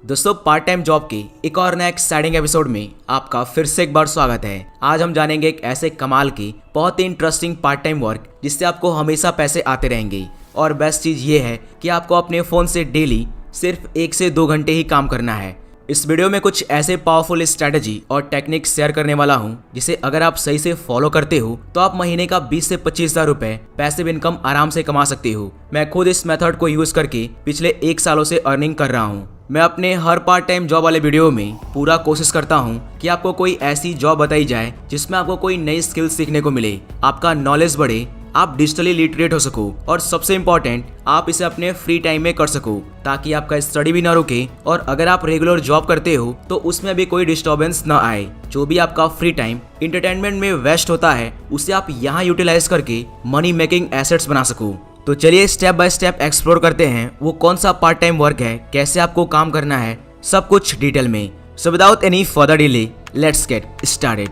दोस्तों, part time job के एक और नए एक्साइटिंग एपिसोड में आपका फिर से एक बार स्वागत है। आज हम जानेंगे एक ऐसे कमाल की बहुत ही इंटरेस्टिंग पार्ट टाइम वर्क जिससे आपको हमेशा पैसे आते रहेंगे। और बेस्ट चीज़ ये है कि आपको अपने फ़ोन से डेली सिर्फ 1 से 2 घंटे ही काम करना है। इस वीडियो में कुछ ऐसे पावरफुल स्ट्रैटेजी और टेक्निक्स शेयर करने वाला हूं जिसे अगर आप सही से फॉलो करते हो तो आप महीने का 20 से 25 हज़ार रुपए पैसिव इनकम आराम से कमा सकते हो। मैं खुद इस मेथड को यूज करके पिछले 1 सालों से अर्निंग कर रहा हूं। मैं अपने हर पार्ट टाइम जॉब वाले वीडियो में पूरा कोशिश करता हूं कि आपको कोई ऐसी जॉब बताई जाए जिसमें आपको कोई नई स्किल सीखने को मिले, आपका नॉलेज बढ़े, आप डिजिटली लिटरेट हो सको और सबसे इम्पोर्टेंट आप इसे अपने फ्री टाइम में कर सको ताकि आपका स्टडी भी ना रुके और अगर आप रेगुलर जॉब करते हो तो उसमें भी कोई डिस्टर्बेंस ना आए। जो भी आपका फ्री टाइम इंटरटेनमेंट में वेस्ट होता है उसे आप यहाँ यूटिलाइज करके मनी मेकिंग एसेट्स बना सको। तो चलिए स्टेप बाय स्टेप एक्सप्लोर करते हैं वो कौन सा पार्ट टाइम वर्क है, कैसे आपको काम करना है, सब कुछ डिटेल में। So without any further delay let's get started.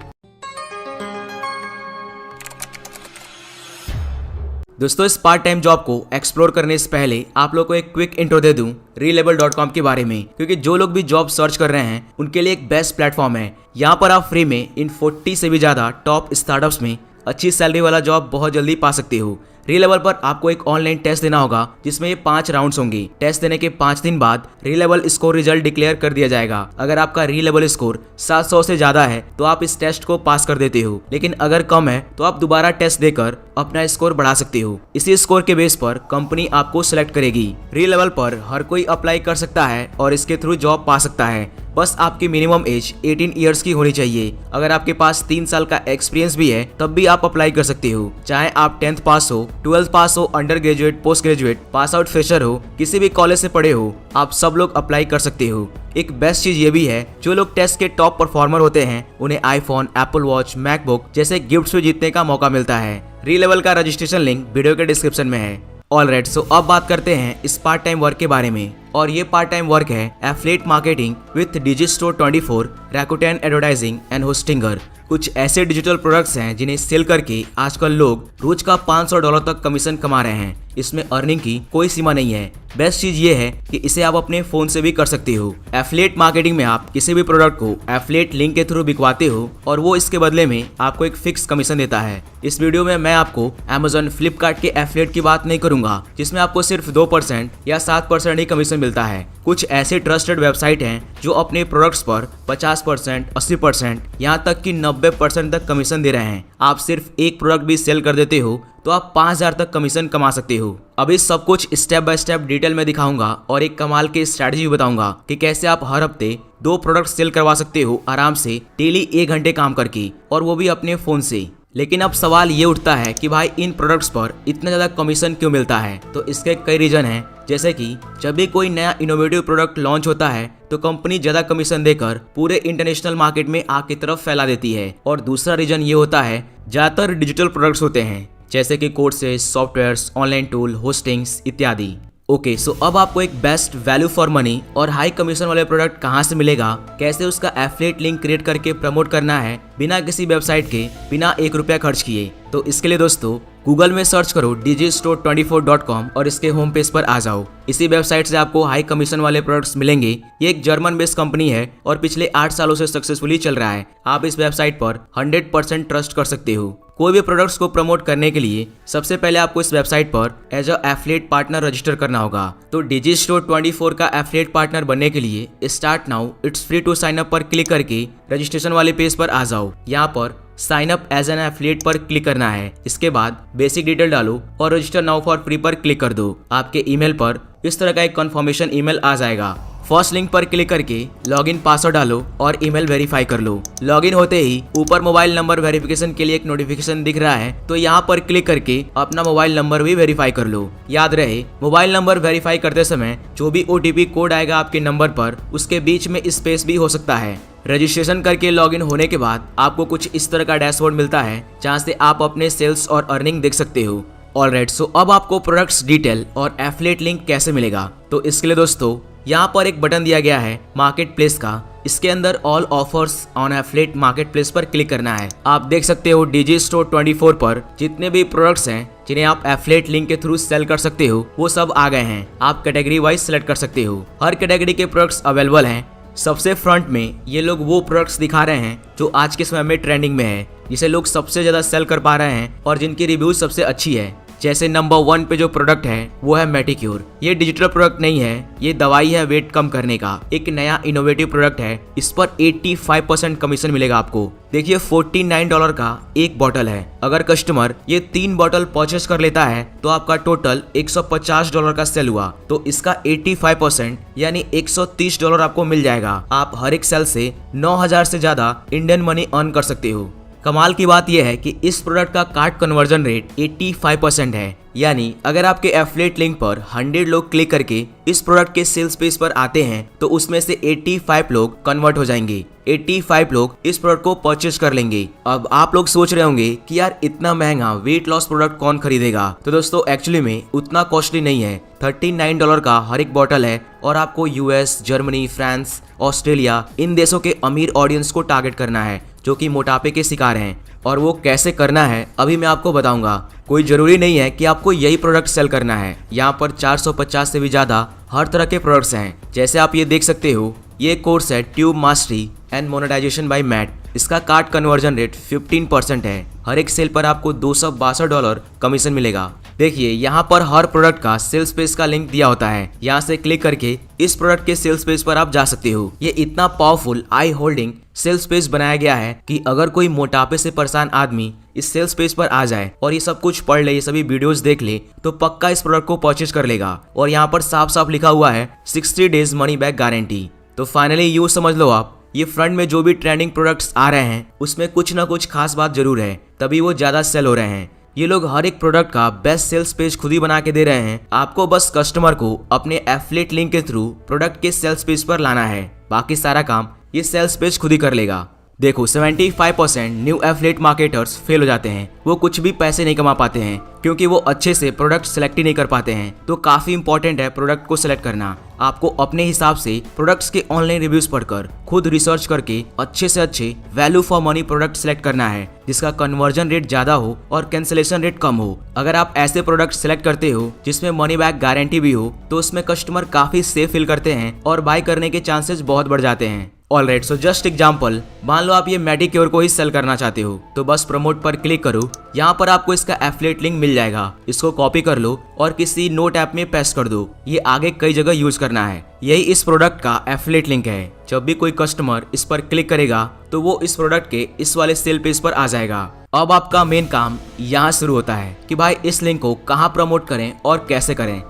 दोस्तों, इस पार्ट टाइम जॉब को एक्सप्लोर करने से पहले आप लोग को एक क्विक इंट्रो दे दूं Reliable.com के बारे में, क्योंकि जो लोग भी जॉब सर्च कर रहे हैं उनके लिए एक बेस्ट प्लेटफॉर्म है। यहाँ पर आप फ्री में इन 40 से भी ज़्यादा टॉप स्टार्टअप्स में अच्छी सैलरी वाला जॉब बहुत जल्दी पा सकते हो। रीलेबल पर आपको एक ऑनलाइन टेस्ट देना होगा जिसमें ये 5 राउंड्स होंगे। टेस्ट देने के 5 दिन बाद रीलेबल स्कोर रिजल्ट डिक्लेयर कर दिया जाएगा। अगर आपका रीलेबल स्कोर 700 से ज्यादा है तो आप इस टेस्ट को पास कर देते हो, लेकिन अगर कम है तो आप दोबारा टेस्ट देकर अपना स्कोर बढ़ा सकते हो। इसी स्कोर के बेस पर कंपनी आपको सिलेक्ट करेगी। रीलेबल पर हर कोई अप्लाई कर सकता है और इसके थ्रू जॉब पा सकता है। बस आपकी मिनिमम एज 18 इयर्स की होनी चाहिए। अगर आपके पास 3 साल का एक्सपीरियंस भी है तब भी आप अप्लाई कर सकते हो। चाहे आप 10th पास हो, 12th पास हो, under graduate, post graduate, pass out fresher हो, किसी भी कॉलेज से पढ़े हो, आप सब लोग अप्लाई कर सकते हो। एक बेस्ट चीज ये भी है, जो लोग टेस्ट के टॉप परफॉर्मर होते हैं उन्हें आईफोन, एप्पल वॉच, मैकबुक जैसे गिफ्ट्स भी जीतने का मौका मिलता है। रीलेबल का रजिस्ट्रेशन लिंक वीडियो के डिस्क्रिप्शन में है। ऑलराइट, सो अब बात करते हैं इस पार्ट टाइम वर्क के बारे में। और ये पार्ट टाइम वर्क है affiliate marketing with Digistore 24, Rakuten advertising and Hostinger. कुछ ऐसे डिजिटल प्रोडक्ट्स हैं जिन्हें सेल करके आजकल लोग रोज का $500 तक कमीशन कमा रहे हैं। इसमें अर्निंग की कोई सीमा नहीं है। बेस्ट चीज ये है कि इसे आप अपने फोन से भी कर सकते हो। एफिलिएट मार्केटिंग में आप किसी भी प्रोडक्ट को एफिलिएट लिंक के थ्रू बिकवाते हो और वो इसके बदले में आपको एक फिक्स कमीशन देता है। इस वीडियो में मैं आपको Amazon, फ्लिपकार्ट के एफिलिएट की बात नहीं करूंगा जिसमें आपको सिर्फ 2% या 7% ही कमीशन मिलता है। कुछ ऐसे ट्रस्टेड वेबसाइट हैं जो अपने प्रोडक्ट्स पर 50%, 80%, यहाँ तक कि 90% तक कमीशन दे रहे हैं। आप सिर्फ एक प्रोडक्ट भी सेल कर देते हो तो आप 5,000 तक कमीशन कमा सकते हो। अभी सब कुछ स्टेप बाय स्टेप डिटेल में दिखाऊंगा और एक कमाल की स्ट्रैटेजी बताऊंगा कि कैसे आप हर हफ्ते 2 प्रोडक्ट सेल करवा सकते हो आराम से, डेली 1 घंटे काम करके, और वो भी अपने फोन से। लेकिन अब सवाल ये उठता है कि भाई इन प्रोडक्ट्स पर इतना ज़्यादा कमीशन क्यों मिलता है? तो इसके कई रीजन हैं, जैसे कि जब भी कोई नया इनोवेटिव प्रोडक्ट लॉन्च होता है तो कंपनी ज़्यादा कमीशन देकर पूरे इंटरनेशनल मार्केट में आग की तरफ फैला देती है। और दूसरा रीजन ये होता है, ज़्यादातर डिजिटल प्रोडक्ट्स होते हैं जैसे कि courses, softwares, online tool, hostings इत्यादि। ओके, सो अब आपको एक बेस्ट वैल्यू फॉर मनी और हाई कमीशन वाले प्रोडक्ट कहाँ से मिलेगा, कैसे उसका एफिलिएट लिंक क्रिएट करके प्रमोट करना है बिना किसी वेबसाइट के, बिना 1 रुपया खर्च किए। तो इसके लिए दोस्तों गूगल में सर्च करो digistore24.com और इसके होम पेज पर आ जाओ। इसी वेबसाइट से आपको हाई कमीशन वाले प्रोडक्ट्स मिलेंगे। ये एक जर्मन बेस्ड कंपनी है और पिछले 8 सालों से सक्सेसफुली चल रहा है। आप इस वेबसाइट पर 100% ट्रस्ट कर सकते हो। कोई भी प्रोडक्ट्स को प्रमोट करने के लिए सबसे पहले आपको इस वेबसाइट पर as a affiliate partner register करना होगा। तो digistore24 का एफिलिएट पार्टनर बनने के लिए start now it's free to sign up पर क्लिक करके रजिस्ट्रेशन वाले पेज पर आ जाओ। यहाँ पर sign up as an affiliate पर क्लिक करना है। इसके बाद बेसिक डिटेल डालो और रजिस्टर नाउ फॉर फ्री पर क्लिक कर दो। आपके ईमेल पर इस तरह का एक कंफर्मेशन ईमेल आ जाएगा। फर्स्ट लिंक पर क्लिक करके लॉगिन पासवर्ड डालो और ईमेल वेरीफाई कर लो। लॉगिन होते ही ऊपर मोबाइल नंबर वेरिफिकेशन के लिए एक नोटिफिकेशन दिख रहा है, तो यहाँ पर क्लिक करके अपना मोबाइल नंबर भी वेरीफाई कर लो। याद रहे, मोबाइल नंबर वेरीफाई करते समय जो भी OTP कोड आएगा आपके नंबर पर, उसके बीच में स्पेस भी हो सकता है। रजिस्ट्रेशन करके लॉगिन होने के बाद आपको कुछ इस तरह का डैशबोर्ड मिलता है जहाँ से आप अपने सेल्स और अर्निंग देख सकते हो। ऑलराइट, सो अब आपको प्रोडक्ट्स डिटेल और एफिलिएट लिंक कैसे मिलेगा? तो इसके लिए दोस्तों यहाँ पर एक बटन दिया गया है मार्केट प्लेस का। इसके अंदर all offers on affiliate market place पर क्लिक करना है। आप देख सकते हो digistore24 पर जितने भी प्रोडक्ट्स हैं जिन्हें आप एफिलिएट लिंक के थ्रू सेल कर सकते हो वो सब आ गए हैं। आप कैटेगरी वाइज सेलेक्ट कर सकते हो। हर कैटेगरी के प्रोडक्ट्स अवेलेबल हैं। सबसे फ्रंट में ये लोग वो प्रोडक्ट्स दिखा रहे हैं जो आज के समय में ट्रेंडिंग में है, जिसे लोग सबसे ज्यादा सेल कर पा रहे हैं और जिनकी रिव्यू सबसे अच्छी है। जैसे नंबर 1 पे जो प्रोडक्ट है वो है मेडिक्योर। ये डिजिटल प्रोडक्ट नहीं है, ये दवाई है वेट कम करने का। एक नया इनोवेटिव प्रोडक्ट है। इस पर 85% कमीशन मिलेगा आपको। देखिए $49 का एक बॉटल है। अगर कस्टमर ये 3 बॉटल परचेस कर लेता है तो आपका टोटल $150 का सेल हुआ, तो इसका 85% यानी $130 आपको मिल जाएगा। आप हर एक सेल से 9,000 से ज्यादा इंडियन मनी अर्न कर सकते हो। कमाल की बात यह है कि इस प्रोडक्ट का कार्ट कन्वर्जन रेट 85% है, यानी अगर आपके एफिलिएट लिंक पर 100 लोग क्लिक करके इस प्रोडक्ट के सेल्स पेज पर आते हैं तो उसमें से 85 लोग कन्वर्ट हो जाएंगे। 85 लोग इस प्रोडक्ट को परचेज कर लेंगे। अब आप लोग सोच रहे होंगे कि यार इतना महंगा वेट लॉस प्रोडक्ट कौन खरीदेगा? तो दोस्तों एक्चुअली में उतना कॉस्टली नहीं है। $39 का हर एक बॉटल है और आपको यूएस, जर्मनी, फ्रांस, ऑस्ट्रेलिया इन देशों के अमीर ऑडियंस को टारगेट करना है जो कि मोटापे के शिकार हैं। और वो कैसे करना है अभी मैं आपको बताऊंगा। कोई जरूरी नहीं है कि आपको यही प्रोडक्ट सेल करना है। यहाँ पर 450 से भी ज्यादा हर तरह के प्रोडक्ट्स हैं। जैसे आप ये देख सकते हो, ये कोर्स है tube mastery and monetization by Matt. इसका कार्ट कन्वर्जन रेट 15% है। हर एक सेल पर आपको $262 कमीशन मिलेगा। देखिए यहाँ पर हर प्रोडक्ट का सेल्स पेज का लिंक दिया होता है। यहाँ से क्लिक करके इस प्रोडक्ट के सेल्स पेज पर आप जा सकते हो। ये इतना powerful eye holding sales page बनाया गया है कि अगर कोई मोटापे से परेशान आदमी इस सेल्स पेज पर आ जाए और ये सब कुछ पढ़ ले, ये सभी वीडियोस देख ले, तो पक्का इस प्रोडक्ट को परचेज कर लेगा। और यहाँ पर साफ साफ लिखा हुआ है 60 डेज मनी बैक गारंटी। तो फाइनली यूँ समझ लो आप, ये फ्रंट में जो भी ट्रेंडिंग प्रोडक्ट्स आ रहे हैं उसमें कुछ ना कुछ खास बात जरूर है, तभी वो ज्यादा सेल हो रहे हैं। ये लोग हर एक प्रोडक्ट का बेस्ट सेल्स पेज खुद ही बना के दे रहे हैं। आपको बस कस्टमर को अपने एफिलिएट लिंक के थ्रू प्रोडक्ट के सेल्स पेज पर लाना है, बाकी सारा काम ये सेल्स पेज खुद ही कर लेगा। देखो 75% न्यू एफिलिएट मार्केटर्स फेल हो जाते हैं। वो कुछ भी पैसे नहीं कमा पाते हैं क्योंकि वो अच्छे से प्रोडक्ट सेलेक्ट ही नहीं कर पाते हैं। तो काफी इंपॉर्टेंट है प्रोडक्ट को सिलेक्ट करना। आपको अपने हिसाब से प्रोडक्ट्स के ऑनलाइन रिव्यूज पढ़कर खुद रिसर्च करके अच्छे से अच्छे value for money product select करना है जिसका कन्वर्जन रेट ज्यादा हो और कैंसिलेशन रेट कम हो। अगर आप ऐसे प्रोडक्ट सिलेक्ट करते हो जिसमें मनी बैक गारंटी भी हो तो उसमें कस्टमर काफी सेफ फील करते हैं और बाय करने के चांसेस बहुत बढ़ जाते हैं। ऑलराइट, सो जस्ट एग्जांपल, मान लो आप ये मेडिक्योर को ही सेल करना चाहते हो तो बस प्रमोट पर क्लिक करो। यहाँ पर आपको इसका एफिलिएट लिंक मिल जाएगा। इसको कॉपी कर लो और किसी नोट ऐप में पेस्ट कर दो। ये आगे कई जगह यूज करना है। यही इस प्रोडक्ट का एफिलिएट लिंक है। जब भी कोई कस्टमर इस पर क्लिक करेगा तो वो इस प्रोडक्ट के इस वाले सेल पेज पर आ जाएगा। अब आपका मेन काम यहाँ शुरू होता है कि भाई इस लिंक को कहाँ प्रमोट करें और कैसे करें।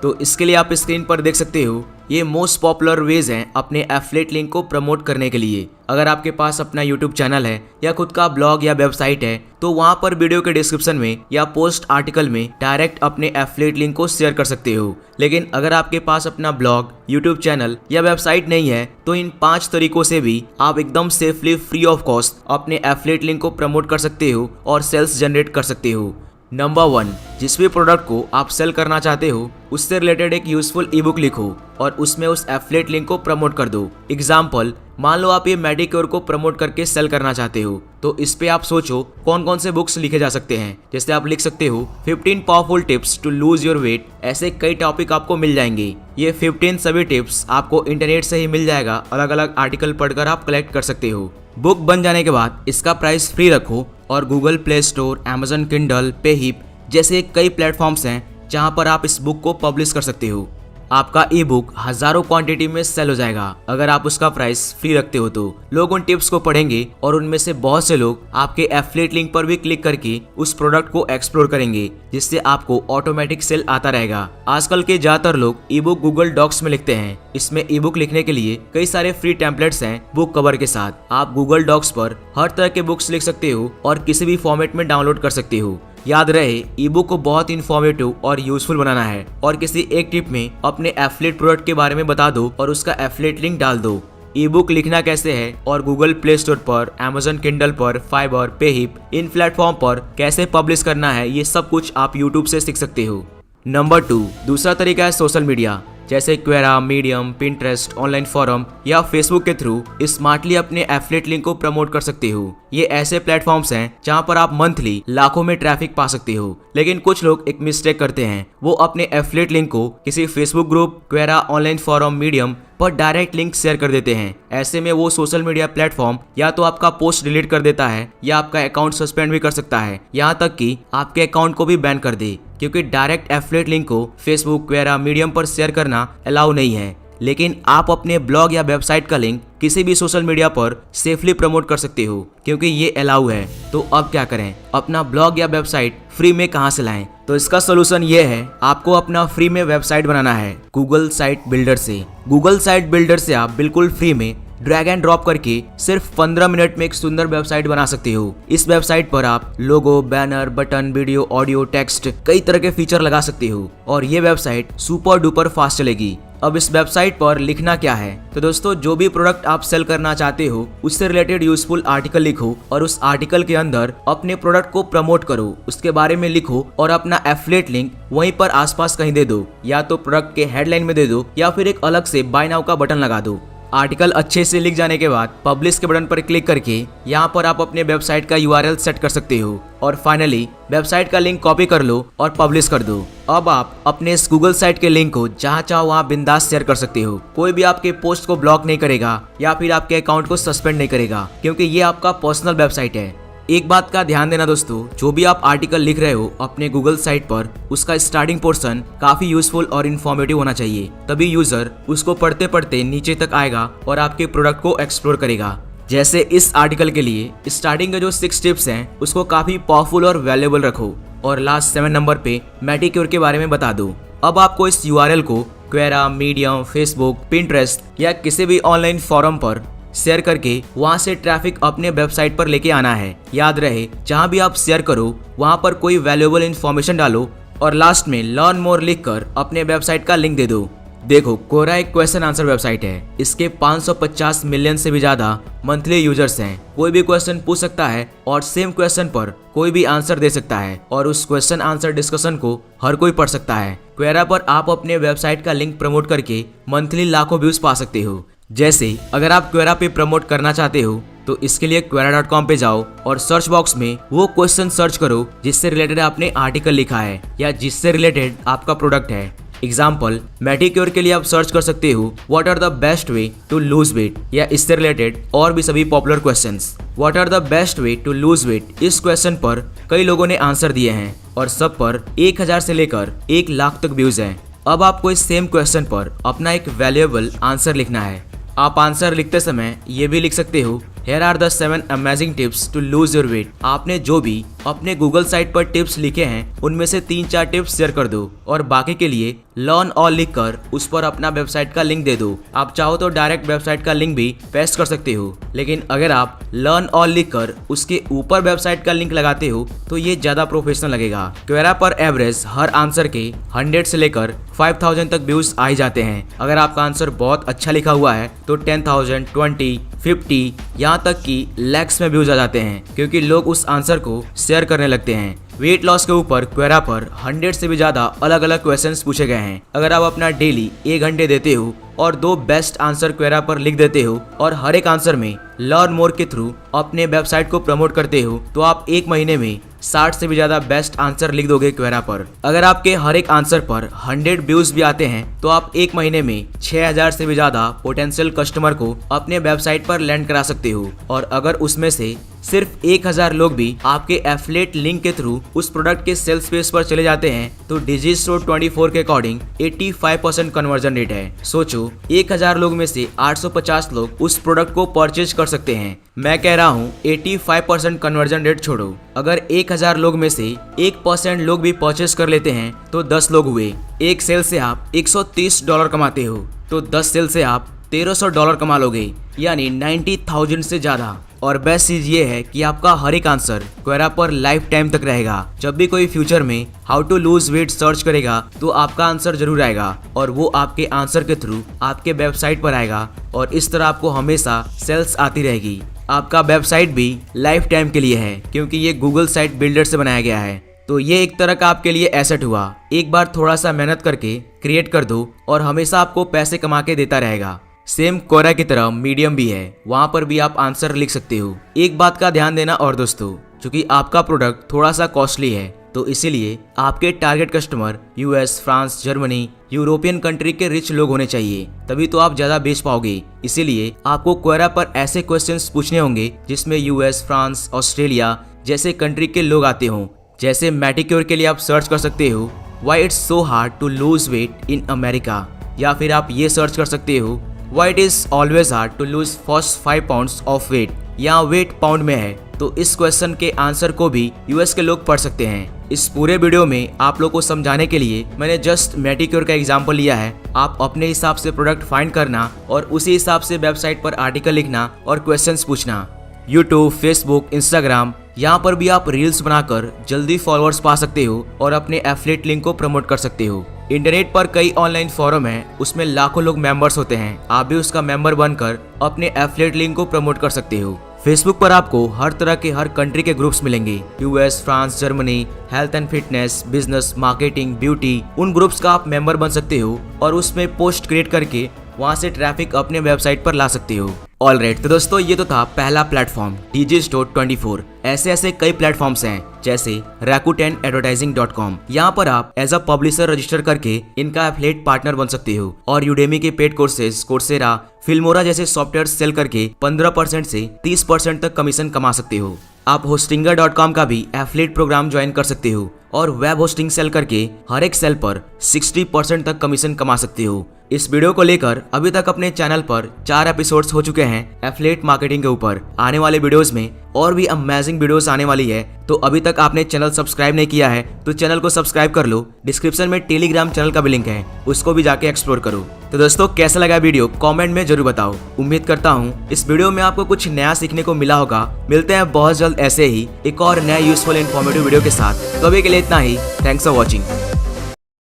तो इसके लिए आप स्क्रीन पर देख सकते हो ये मोस्ट पॉपुलर वेज हैं अपने एफिलिएट लिंक को प्रमोट करने के लिए। अगर आपके पास अपना यूट्यूब चैनल है या खुद का ब्लॉग या वेबसाइट है तो वहाँ पर वीडियो के डिस्क्रिप्शन में या पोस्ट आर्टिकल में डायरेक्ट अपने एफिलिएट लिंक को शेयर कर सकते हो। लेकिन अगर आपके पास अपना ब्लॉग, यूट्यूब चैनल या वेबसाइट नहीं है तो इन 5 तरीकों से भी आप एकदम सेफली फ्री ऑफ कॉस्ट अपने एफिलिएट लिंक को प्रमोट कर सकते हो और सेल्स जनरेट कर सकते हो। नंबर 1, जिस भी प्रोडक्ट को आप सेल करना चाहते हो उससे रिलेटेड एक यूजफुल ई बुक लिखो और उसमें उस एफिलिएट लिंक को प्रमोट कर दो। एग्जाम्पल, मान लो आप ये मेडिक्योर को प्रमोट करके सेल करना चाहते हो तो इस पे आप सोचो कौन कौन से बुक्स लिखे जा सकते हैं। जैसे आप लिख सकते हो 15 powerful tips to lose your weight. ऐसे कई टॉपिक आपको मिल जाएंगे। ये 15 सभी टिप्स आपको इंटरनेट से ही मिल जाएगा। अलग अलग आर्टिकल पढ़कर आप कलेक्ट कर सकते हो। बुक बन जाने के बाद इसका प्राइस फ्री रखो और Google Play Store, Amazon Kindle, Payhip जैसे कई प्लेटफॉर्म्स हैं जहां पर आप इस बुक को पब्लिश कर सकते हो। आपका ई बुक हजारों क्वांटिटी में सेल हो जाएगा अगर आप उसका प्राइस फ्री रखते हो। तो लोग उन टिप्स को पढ़ेंगे और उनमें से बहुत से लोग आपके एफिलिएट लिंक पर भी क्लिक करके उस प्रोडक्ट को एक्सप्लोर करेंगे, जिससे आपको ऑटोमेटिक सेल आता रहेगा। आजकल के ज्यादातर लोग ई बुक गूगल डॉक्स में लिखते हैं। इसमें ई बुक लिखने के लिए कई सारे फ्री टेम्पलेट्स हैं बुक कवर के साथ। आप गूगल डॉक्स पर हर तरह के बुक्स लिख सकते हो और किसी भी फॉर्मेट में डाउनलोड कर सकते हो। याद रहे, ई बुक को बहुत इन्फॉर्मेटिव और यूजफुल बनाना है और किसी एक टिप में अपने एफिलिएट प्रोडक्ट के बारे में बता दो और उसका एफिलिएट लिंक डाल दो। ई बुक लिखना कैसे है और गूगल प्ले स्टोर पर, अमेजन किंडल पर, फाइबर, पेहिप इन प्लेटफॉर्म पर कैसे पब्लिश करना है, ये सब कुछ आप यूट्यूब से सीख सकते हो। नंबर 2, दूसरा तरीका है सोशल मीडिया। जैसे क्वेरा, मीडियम, पिंटरेस्ट, ऑनलाइन फोरम या फेसबुक के थ्रू स्मार्टली अपने एफिलिएट लिंक को प्रमोट कर सकते हो। ये ऐसे प्लेटफॉर्म्स हैं जहां पर आप मंथली लाखों में ट्रैफिक पा सकते हो। लेकिन कुछ लोग एक मिस्टेक करते हैं, वो अपने एफिलिएट लिंक को किसी Facebook group, Quora, online forum, Medium पर डायरेक्ट लिंक शेयर कर देते हैं। ऐसे में वो सोशल मीडिया प्लेटफॉर्म या तो आपका पोस्ट डिलीट कर देता है या आपका अकाउंट सस्पेंड भी कर सकता है, यहाँ तक कि आपके अकाउंट को भी बैन कर दे, क्योंकि डायरेक्ट एफिलिएट लिंक को फेसबुक, क्वेरा, मीडियम पर शेयर करना अलाउ नहीं है। लेकिन आप अपने ब्लॉग या वेबसाइट का लिंक किसी भी सोशल मीडिया पर सेफली प्रमोट कर सकते हो, क्योंकि ये अलाउ है। तो अब क्या करें, अपना ब्लॉग या वेबसाइट फ्री में कहां से लाएं? तो इसका सोल्यूशन ये है, आपको अपना फ्री में वेबसाइट बनाना है गूगल साइट बिल्डर से। गूगल साइट बिल्डर से आप बिल्कुल फ्री में ड्रैग एंड ड्रॉप करके सिर्फ 15 मिनट में एक सुंदर वेबसाइट बना सकते हो। इस वेबसाइट पर आप logo, banner, button, video, audio, text, कई तरह के फीचर लगा सकते हो और ये वेबसाइट सुपर डुपर फास्ट चलेगी। अब इस वेबसाइट पर लिखना क्या है? तो दोस्तों, जो भी प्रोडक्ट आप सेल करना चाहते हो उससे रिलेटेड यूजफुल आर्टिकल लिखो और उस आर्टिकल के अंदर अपने प्रोडक्ट को प्रमोट करो, उसके बारे में लिखो और अपना एफिलिएट लिंक वहीं पर आसपास कहीं दे दो। या तो प्रोडक्ट के हेडलाइन में दे दो या फिर एक अलग से बाय नाउ का बटन लगा दो। आर्टिकल अच्छे से लिख जाने के बाद पब्लिश के बटन पर क्लिक करके यहाँ पर आप अपने वेबसाइट का यूआरएल सेट कर सकते हो और फाइनली वेबसाइट का लिंक कॉपी कर लो और पब्लिश कर दो। अब आप अपने इस गूगल साइट के लिंक को जहाँ चाहो वहाँ बिंदास शेयर कर सकते हो। कोई भी आपके पोस्ट को ब्लॉक नहीं करेगा या फिर आपके अकाउंट को सस्पेंड नहीं करेगा, क्योंकि ये आपका पर्सनल वेबसाइट है। एक बात का ध्यान देना दोस्तों, जो भी आप आर्टिकल लिख रहे हो अपने गूगल साइट पर, उसका स्टार्टिंग पोर्शन काफी यूजफुल और इन्फॉर्मेटिव होना चाहिए, तभी यूजर उसको पढ़ते पढ़ते नीचे तक आएगा और आपके प्रोडक्ट को एक्सप्लोर करेगा। जैसे इस आर्टिकल के लिए स्टार्टिंग के जो 6 टिप्स हैं उसको काफी पावरफुल और वैल्यूएबल रखो और लास्ट 7 नंबर पे मैटिक्योर के बारे में बता दो। अब आपको इस यूआरएल को क्वेरा, मीडियम, फेसबुक, पिंटरेस्ट या किसी भी ऑनलाइन फोरम पर शेयर करके वहां से ट्रैफिक अपने वेबसाइट पर लेके आना है। याद रहे, जहां भी आप शेयर करो वहां पर कोई वैल्यूएबल इन्फॉर्मेशन डालो और लास्ट में लर्न मोर लिखकर अपने वेबसाइट का लिंक दे दो। देखो, कोरा एक क्वेश्चन आंसर वेबसाइट है। इसके 550 मिलियन से भी ज्यादा मंथली यूजर्स हैं। कोई भी क्वेश्चन पूछ सकता है और सेम क्वेश्चन पर कोई भी आंसर दे सकता है और उस क्वेश्चन आंसर डिस्कशन को हर कोई पढ़ सकता है। क्वेरा पर आप अपने वेबसाइट का लिंक प्रमोट करके मंथली लाखों व्यूज पा सकते हो। जैसे अगर आप क्वेरा पे प्रमोट करना चाहते हो तो इसके लिए quora.com पे जाओ और सर्च बॉक्स में वो क्वेश्चन सर्च करो जिससे रिलेटेड आपने आर्टिकल लिखा है या जिससे रिलेटेड आपका प्रोडक्ट है। एग्जाम्पल, मैटिक्योर के लिए आप सर्च कर सकते हो what are the best way to lose weight या इससे रिलेटेड और भी सभी popular questions. What are the best way to lose weight, इस क्वेश्चन पर कई लोगों ने आंसर दिए हैं और सब पर 1000 से लेकर 1 लाख तक व्यूज हैं। अब आपको इस सेम क्वेश्चन पर अपना एक वैल्यूएबल आंसर लिखना है। आप आंसर लिखते समय ये भी लिख सकते हो, Here are the 7 amazing tips to lose your weight। आपने जो भी अपने गूगल साइट पर टिप्स लिखे हैं उनमें से 3-4 टिप्स शेयर कर दो और बाकी के लिए लर्न ऑल लिखकर उस पर अपना वेबसाइट का लिंक दे दो। आप चाहो तो डायरेक्ट वेबसाइट का लिंक भी पेस्ट कर सकते हो, लेकिन अगर आप लर्न ऑल लिखकर उसके ऊपर वेबसाइट का लिंक लगाते हो तो ये ज्यादा प्रोफेशनल लगेगा। क्वेरा पर एवरेज हर आंसर के 100 से लेकर 5000 तक व्यूज आ ही जाते हैं। अगर आपका आंसर बहुत अच्छा लिखा हुआ है तो 10,000, 20, 50 यहाँ तक कि लैक्स में व्यूज आ जाते हैं, क्योंकि लोग उस आंसर को शेयर करने लगते हैं। वेट लॉस के ऊपर क्वेरा पर 100 से भी ज्यादा अलग अलग क्वेश्चंस पूछे गए हैं। अगर आप अपना डेली 1 घंटे देते हो और 2 बेस्ट आंसर क्वेरा पर लिख देते हो और हर एक आंसर में लर्न मोर के थ्रू अपने वेबसाइट को प्रमोट करते हो तो आप 1 महीने में 60 से भी ज्यादा बेस्ट आंसर लिख दोगे क्वेरा पर। अगर आपके हर एक आंसर पर 100 व्यूज भी आते हैं तो आप 1 महीने में 6000 से भी ज्यादा पोटेंशियल कस्टमर को अपने वेबसाइट पर लैंड करा सकते हो। और अगर उसमें से सिर्फ 1000 लोग भी आपके एफिलिएट लिंक के थ्रू उस प्रोडक्ट के सेल्स पेज पर चले जाते हैं तो डिजिस्टोर 24 के अकॉर्डिंग 85% कन्वर्जन रेट है। सोचो, 1000 लोग में से 850 लोग उस प्रोडक्ट को परचेज कर सकते हैं। मैं कह रहा हूँ 85% कन्वर्जन रेट छोड़ो, अगर 1000 लोग में से 1% लोग भी परचेज कर लेते हैं तो 10 लोग हुए। एक सेल से आप $130 कमाते हो तो 10 सेल से आप $1300 कमा लोगे, यानी 90,000 से ज्यादा। और बेस्ट चीज ये है कि आपका हर एक आंसर क्वेरा पर लाइफ टाइम तक रहेगा। जब भी कोई फ्यूचर में how to lose weight search करेगा तो आपका आंसर जरूर आएगा और वो आपके आंसर के थ्रू आपके वेबसाइट पर आएगा और इस तरह आपको हमेशा सेल्स आती रहेगी। आपका वेबसाइट भी लाइफ टाइम के लिए है क्योंकि ये गूगल साइट बिल्डर से बनाया गया है। तो ये एक तरह का आपके लिए एसेट हुआ। एक बार थोड़ा सा मेहनत करके क्रिएट कर दो और हमेशा आपको पैसे कमा के देता रहेगा। सेम कोरा की तरह मीडियम भी है, वहां पर भी आप आंसर लिख सकते हो। एक बात का ध्यान देना और दोस्तों, क्योंकि आपका प्रोडक्ट थोड़ा सा कॉस्टली है तो इसीलिए आपके target customer US, France, Germany, European country के रिच लोग होने चाहिए, तभी तो आप ज्यादा बेच पाओगे। इसीलिए आपको क्वेरा पर ऐसे क्वेश्चंस पूछने होंगे जिसमें यूएस, फ्रांस, ऑस्ट्रेलिया जैसे कंट्री के लोग आते हों। जैसे मैटिक्योर के लिए आप सर्च कर सकते हो why it's so hard to lose weight in America, या फिर आप ये सर्च कर सकते हो why it is always hard to lose first 5 pounds of weight. यहाँ वेट पाउंड में है तो इस क्वेश्चन के आंसर को भी यूएस के लोग पढ़ सकते हैं। इस पूरे वीडियो में आप लोग को समझाने के लिए मैंने जस्ट मैटिक्योर का एग्जांपल लिया है। आप अपने हिसाब से प्रोडक्ट फाइंड करना और उसी हिसाब से वेबसाइट पर आर्टिकल लिखना और क्वेश्चंस पूछना। यूट्यूब, फेसबुक, इंस्टाग्राम, यहाँ पर भी आप रील्स बनाकर जल्दी फॉलोअर्स पा सकते हो और अपने एफिलिएट लिंक को प्रमोट कर सकते हो। इंटरनेट पर कई ऑनलाइन फोरम हैं, उसमें लाखों लोग मेंबर्स होते हैं। आप भी उसका मेंबर बनकर अपने एफिलिएट लिंक को प्रमोट कर सकते हो। फेसबुक पर आपको हर तरह के हर कंट्री के ग्रुप्स मिलेंगे, US, France, Germany, health and fitness, business, marketing, beauty. उन ग्रुप्स का आप मेंबर बन सकते हो और उसमें पोस्ट क्रिएट करके वहां से ट्रैफिक अपने वेबसाइट पर ला सकते हो। ऑलराइट, तो दोस्तों ये तो था पहला प्लेटफॉर्म DigiStore24। ऐसे कई प्लेटफॉर्म्स हैं जैसे Rakuten Advertising.com। यहाँ पर आप एज अ पब्लिशर रजिस्टर करके इनका एफिलिएट पार्टनर बन सकते हो और यूडेमी के पेड कोर्सेज, कोर्सेरा, फिल्मोरा जैसे सॉफ्टवेयर सेल करके 15% से 30% तक कमीशन कमा सकते हो। आप Hostinger.com का भी एफिलिएट प्रोग्राम ज्वाइन कर सकते हो और वेब होस्टिंग सेल करके हर एक सेल पर 60% तक कमीशन कमा सकते हो। इस वीडियो को लेकर अभी तक अपने चैनल पर 4 एपिसोड्स हो चुके हैं एफिलिएट मार्केटिंग के ऊपर। आने वाले वीडियोस में और भी अमेजिंग वीडियोस आने वाली है, तो अभी तक आपने चैनल सब्सक्राइब नहीं किया है तो चैनल को सब्सक्राइब कर लो। डिस्क्रिप्शन में टेलीग्राम चैनल का भी लिंक है, उसको भी जाके एक्सप्लोर करो। तो दोस्तों कैसा लगा वीडियो कमेंट में जरूर बताओ। उम्मीद करता हूँ इस वीडियो में आपको कुछ नया सीखने को मिला होगा। मिलते हैं बहुत जल्द ऐसे ही एक और नया यूजफुल इन्फॉर्मेटिव वीडियो के साथ। तो अभी के लिए इतना ही। Thanks for watching.